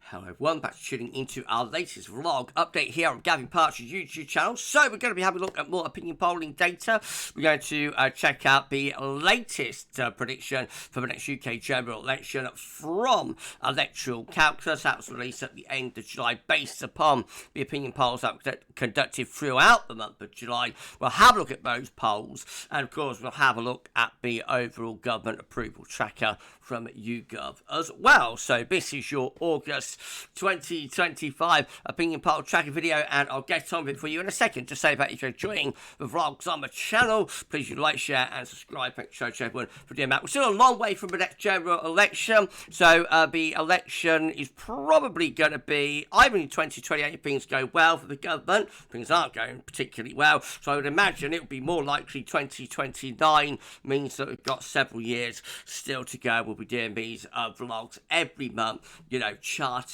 Hello everyone, back to tuning into our latest vlog update here on Gavin Partridge YouTube channel. So we're going to be having a look at more opinion polling data. We're going to check out the latest prediction for the next UK general election from Electoral Calculus. That was released at the end of July based upon the opinion polls that were conducted throughout the month of July. We'll have a look at those polls, and of course we'll have a look at the overall government approval tracker from YouGov as well. So this is your August 2025 opinion poll tracking video, and I'll get on with it for you in a second. Just say that if you're enjoying the vlogs on the channel, please do like, share and subscribe. Thanks so much everyone for doing that. We're still a long way from the next general election, so the election is probably going to be either in 2028 if things go well for the government. Things aren't going particularly well, so I would imagine it would be more likely 2029, means that we've got several years still to go. We'll be doing these vlogs every month, you know, charting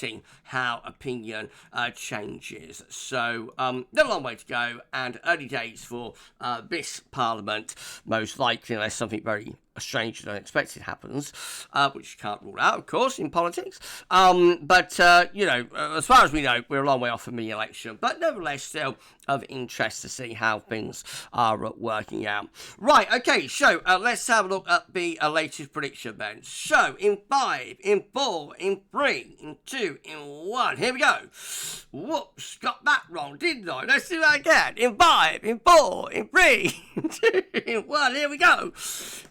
how opinion changes. So no long way to go, and early days for this parliament, most likely, unless something very strange and unexpected happens, which you can't rule out, of course, in politics. But you know, as far as we know, we're a long way off from the election, but nevertheless still of interest to see how things are working out. Right, okay, so let's have a look at the latest prediction then. So in 5, in 4, in 3, in 2, in 1, here we go. Whoops, got that wrong, didn't I? Let's do that again. In 5, in 4, in 3, in 2, in 1, here we go.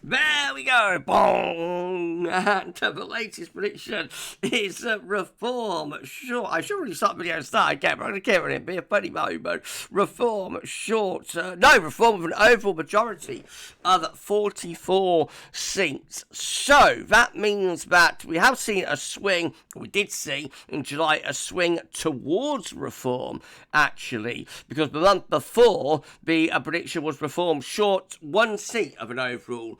There we go, boom! And the latest prediction is reform short. I should really start the video and start again, but I'm going to keep it in, be a funny moment. Reform short, reform with an overall majority of 44 seats. So that means that we have seen a swing, we did see in July a swing towards reform, actually, because the month before the prediction was reform short 1 seat of an overall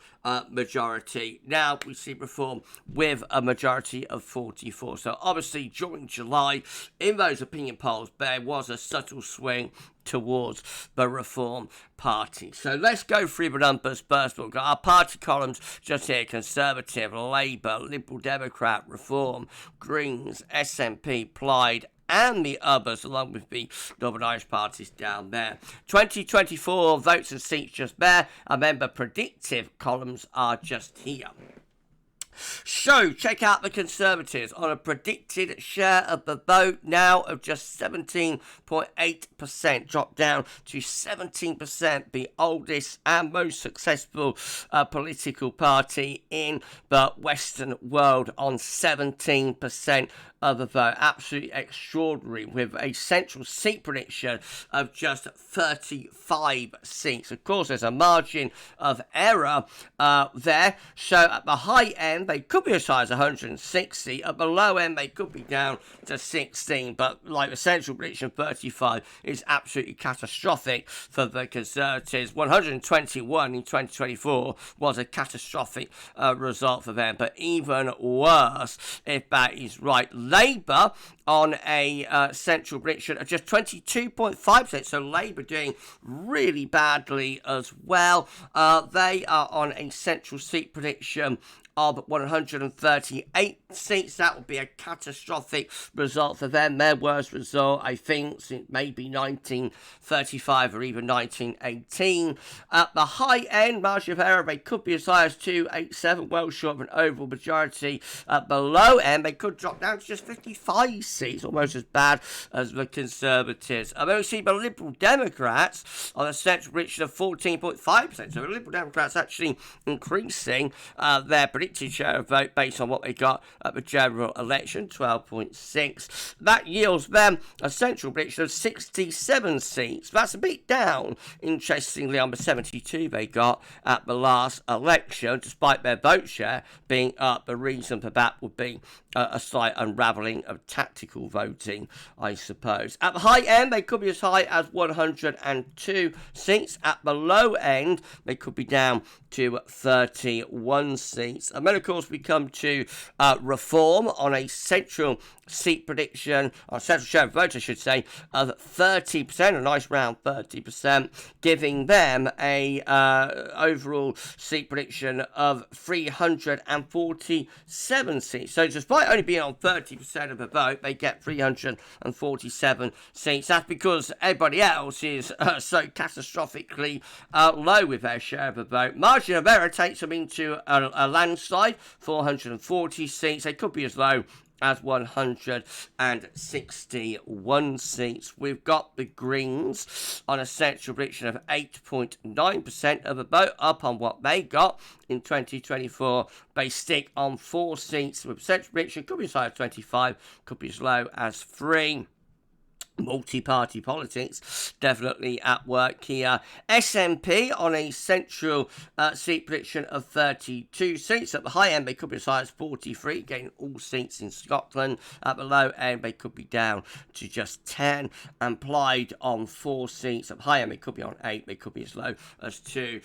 majority. Now we see reform with a majority of 44. So obviously during July, in those opinion polls, there was a subtle swing towards the Reform Party. So let's go through the numbers first. We've got our party columns just here: Conservative, Labour, Liberal Democrat, Reform, Greens, SNP, Plaid, and the others, along with the Northern Irish parties down there. 2024 votes and seats just there, and then the predictive columns are just here. So, check out the Conservatives on a predicted share of the vote now of just 17.8%, dropped down to 17%, the oldest and most successful political party in the Western world on 17% of the vote. Absolutely extraordinary, with a central seat prediction of just 35 seats. Of course, there's a margin of error there. So at the high end, they could be as high as 160. At the low end, they could be down to 16. But like the central prediction, 35 is absolutely catastrophic for the Conservatives. 121 in 2024 was a catastrophic result for them. But even worse, if that is right, Labour on a central prediction of just 22.5%. So Labour doing really badly as well. They are on a central seat prediction of 138 seats. That would be a catastrophic result for them. Their worst result, I think, since maybe 1935 or even 1918. At the high end, margin of error, they could be as high as 287, well short of an overall majority. At the low end, they could drop down to just 55 seats, almost as bad as the Conservatives. And then we see the Liberal Democrats on a central prediction of 14.5%. So the Liberal Democrats actually increasing their predicted share of vote based on what they got at the general election, 12.6. That yields them a central prediction of 67 seats. That's a bit down, interestingly, on the 72 they got at the last election, despite their vote share being up. The reason for that would be a slight unravelling of tactical voting, I suppose. At the high end, they could be as high as 102 seats. At the low end, they could be down to 31 seats. seats. And then, of course, we come to Reform on a central seat prediction, or central share of vote, I should say, of 30%, a nice round 30%, giving them a overall seat prediction of 347 seats. So despite only being on 30% of the vote, they get 347 seats. That's because everybody else is so catastrophically low with their share of the vote. Margin of error takes them into a landslide, 440 seats. They could be as low as 161 seats. We've got the Greens on a central prediction of 8.9% of the vote, up on what they got in 2024. They stick on 4 seats with central prediction, could be as high as 25, could be as low as 3. Multi-party politics definitely at work here. SNP on a central seat prediction of 32 seats. At the high end, they could be as high as 43, getting all seats in Scotland. At the low end, they could be down to just 10. And Plaid on 4 seats. At the high end, they could be on 8. They could be as low as 2.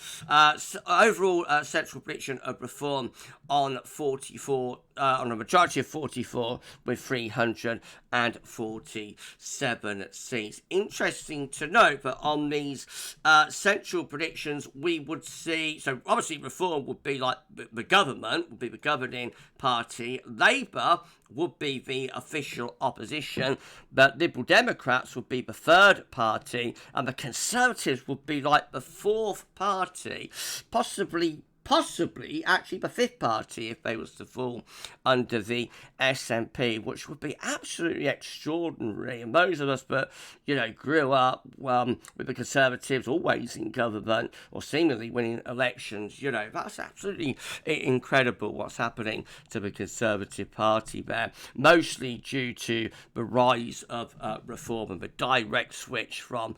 Overall central prediction of Reform on 44, on a majority of 44 with 347 seats. Interesting to note that on these central predictions, we would see, so obviously Reform would be like the government, would be the governing party. Labour would be the official opposition, but Liberal Democrats would be the third party, and the Conservatives would be like the fourth party, possibly actually the fifth party if they was to fall under the SNP, which would be absolutely extraordinary. And those of us that, grew up with the Conservatives always in government or seemingly winning elections, that's absolutely incredible what's happening to the Conservative Party there, mostly due to the rise of Reform and the direct switch from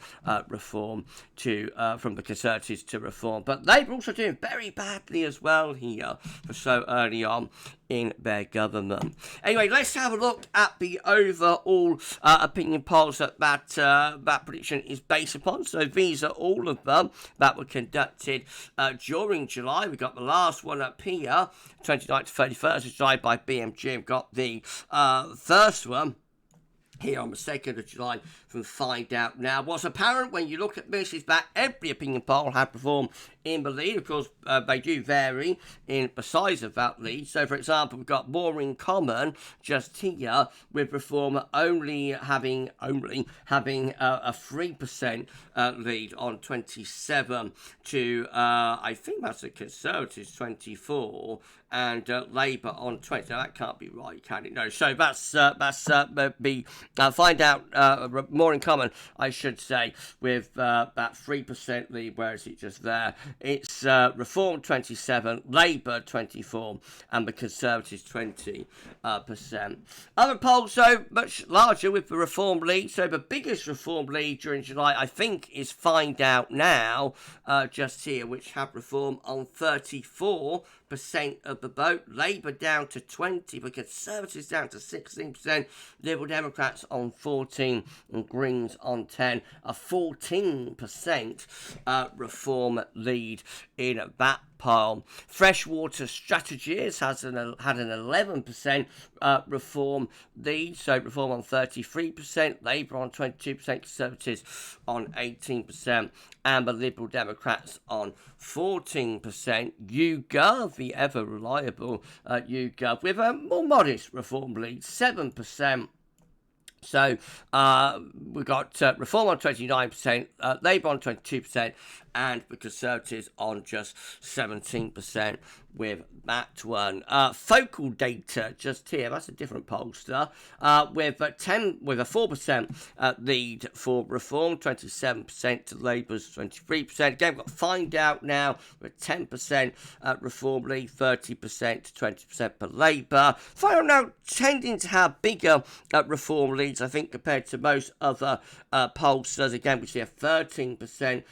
Reform to from the Conservatives to Reform. But Labour also doing very badly as well here for so early on in their government. Anyway, let's have a look at the overall opinion polls that prediction is based upon. So these are all of them that were conducted during July. We got the last one up here, 29th to 31st of July by BMG. We've got the first one here on the 2nd of July from Find Out Now. What's apparent when you look at this is that every opinion poll had Reform in the lead. Of course, they do vary in the size of that lead. So, for example, we've got more in common just here, with Reform only having a 3% lead on 27 to, I think that's the Conservatives, 24, and Labour on 20. Now, that can't be right, can it? No. So that's the Find Out more in common, I should say, with that 3% lead. Where is it just there? It's Reform 27, Labour 24, and the Conservatives 20%. Other polls, so much larger with the Reform lead. So the biggest Reform lead during July, I think, is Find Out Now, just here, which have Reform on 34% of the vote, Labour down to 20%, the Conservatives down to 16%, Liberal Democrats on 14%, and Greens on 10%, a 14% Reform lead in that poll. Freshwater Strategies had an 11% Reform lead, so Reform on 33%, Labour on 22%, Conservatives on 18%, and the Liberal Democrats on 14%. YouGov, the ever reliable YouGov, with a more modest Reform lead, 7%. So we've got Reform on 29%, Labour on 22%, and the Conservatives on just 17% with that one. Focal Data just here, that's a different pollster, with a 4% lead for Reform, 27% to Labour's 23%. Again, we've got Find Out Now with 10% Reform lead, 30% to 20% for Labour. Find Out Now tending to have bigger Reform leads, I think, compared to most other pollsters. Again, we see a 13%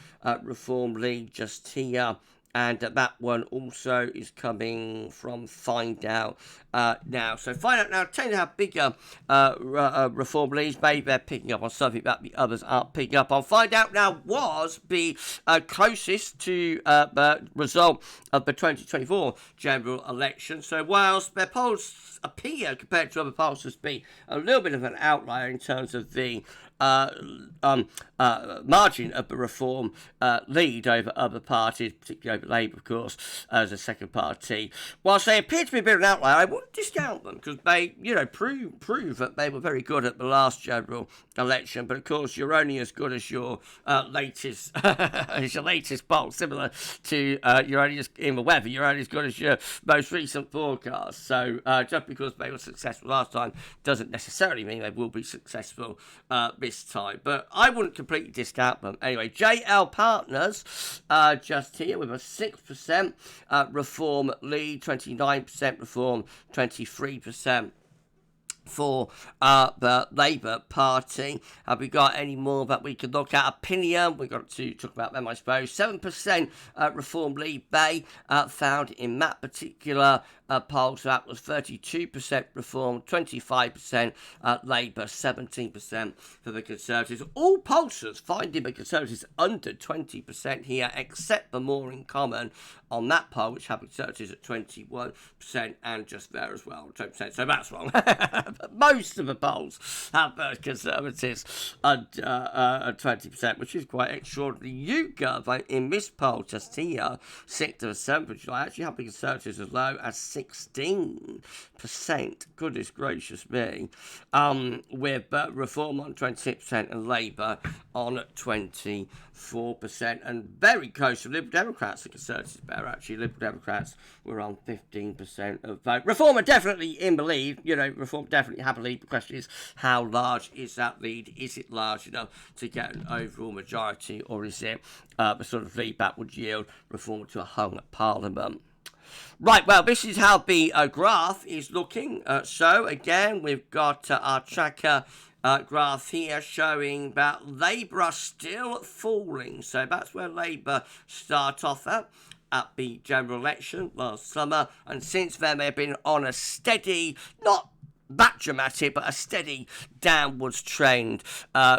Reform lead just here And that one also is coming from Find Out Now. So Find Out Now tend to have bigger reform leads. Maybe they're picking up on something that the others aren't picking up on. Find Out Now was the closest to the result of the 2024 general election. So whilst their polls appear, compared to other polls, to be a little bit of an outlier in terms of the margin of the Reform lead over other parties, particularly over Labour, of course, as a second party. Whilst they appear to be a bit of an outlier, I wouldn't discount them because they, prove that they were very good at the last general election. But of course, you're only as good as your latest poll. Similar to you're only just in the weather, you're only as good as your most recent forecast. So just because they were successful last time doesn't necessarily mean they will be successful this time. But I wouldn't completely discount them. Anyway, JL Partners just here with a 6% Reform lead, 29% Reform, 23% for the Labour Party. Have we got any more that we could look at? Opinium, we've got to talk about them, I suppose. 7% Reform lead they found in that particular poll. So that was 32% Reform, 25% Labour, 17% for the Conservatives. All pollsters finding the Conservatives under 20% here, except the More in Common on that poll, which have the Conservatives at 21% and just there as well, 20%. So that's wrong. Most of the polls have the Conservatives under 20%, which is quite extraordinary. YouGov in this poll just here, 6th of December, July, actually have the Conservatives as low as 16%. Goodness gracious me. With Reform on 26% and Labour on 24%. And very close to Liberal Democrats. The Conservatives better, actually. Liberal Democrats were on 15% of vote. Reform are definitely in the lead. Reform definitely have a lead. The question is, how large is that lead? Is it large enough to get an overall majority, or is it the sort of lead that would yield Reform to a hung Parliament? Right, well, this is how the graph is looking. So, again, we've got our tracker graph here showing that Labour are still falling. So that's where Labour start off at the general election last summer. And since then, they've been on a steady, not that dramatic, but a steady downwards trend,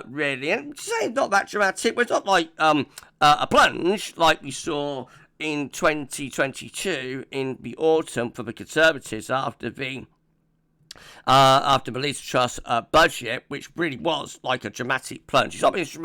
really. And say not that dramatic, but it's not like a plunge like we saw in 2022 in the autumn for the Conservatives after the Leeds Trust budget, which really was like a dramatic plunge. It's not been as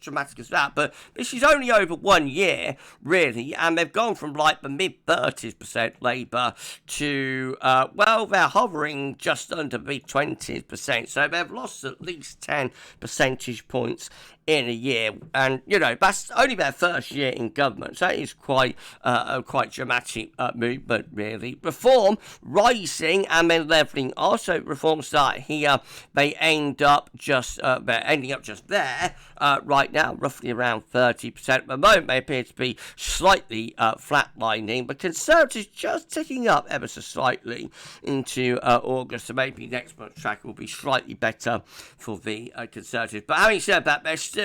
dramatic as that, but this is only over 1 year, really, and they've gone from like the mid-30% Labour to, they're hovering just under the 20%, so they've lost at least 10 percentage points in a year, and that's only their first year in government, so it is quite a quite dramatic movement, really. Reform rising and then levelling. Also, Reform start here. They end up just they're ending up just there right now, roughly around 30%. At the moment, they appear to be slightly flatlining, but Conservatives just ticking up ever so slightly into August, so maybe next month's track will be slightly better for the Conservatives. But having said that, they're still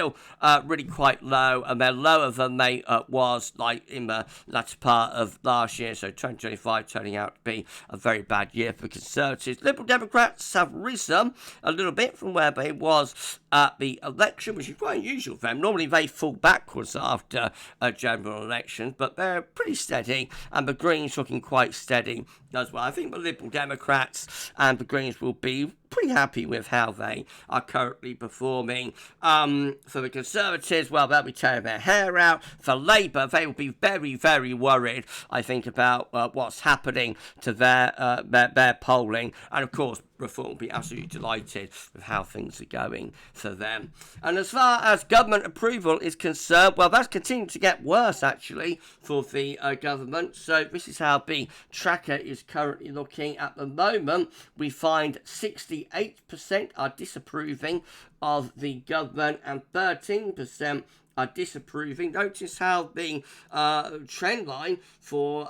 really quite low, and they're lower than they was like in the latter part of last year. So 2025 turning out to be a very bad year for Conservatives. Liberal Democrats have risen a little bit from where they was at the election, which is quite unusual for them. Normally they fall backwards after a general election, but they're pretty steady, and the Greens looking quite steady as well. I think the Liberal Democrats and the Greens will be pretty happy with how they are currently performing. For the Conservatives, well, they'll be tearing their hair out. For Labour, they will be very, very worried, I think, about what's happening to their polling. And, of course, Reform will be absolutely delighted with how things are going for them. And as far as government approval is concerned, well, that's continuing to get worse, actually, for the government. So this is how the tracker is currently looking at the moment. We find 68% are disapproving of the government and 13% are disapproving. Notice how the trend line for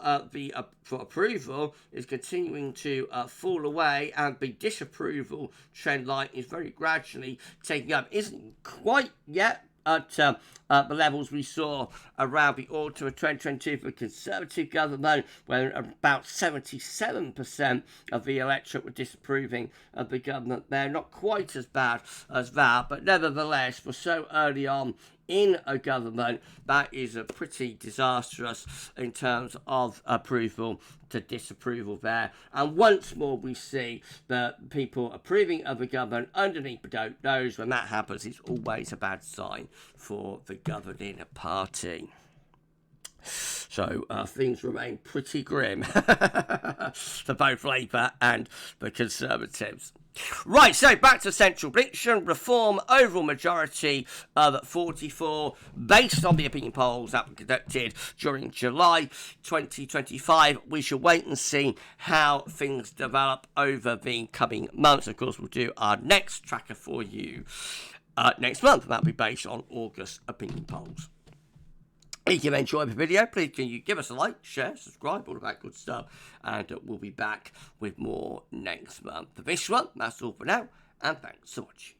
for approval is continuing to fall away, and the disapproval trend line is very gradually taking up. Isn't quite yet at the levels we saw around the autumn of 2022 for the Conservative government, where about 77% of the electorate were disapproving of the government there. Not quite as bad as that, but nevertheless, for so early on in a government, that is a pretty disastrous in terms of approval to disapproval there. And once more we see that people approving of the government underneath the don't knows. When that happens, it's always a bad sign for the governing party. So things remain pretty grim for both Labour and the Conservatives. Right, so back to central prediction. Reform overall majority of 44, based on the opinion polls that were conducted during July 2025. We shall wait and see how things develop over the coming months. Of course, we'll do our next tracker for you next month, and that'll be based on August opinion polls. If you enjoyed the video, please can you give us a like, share, subscribe, all of that good stuff. And we'll be back with more next month. For this one, that's all for now. And thanks so much.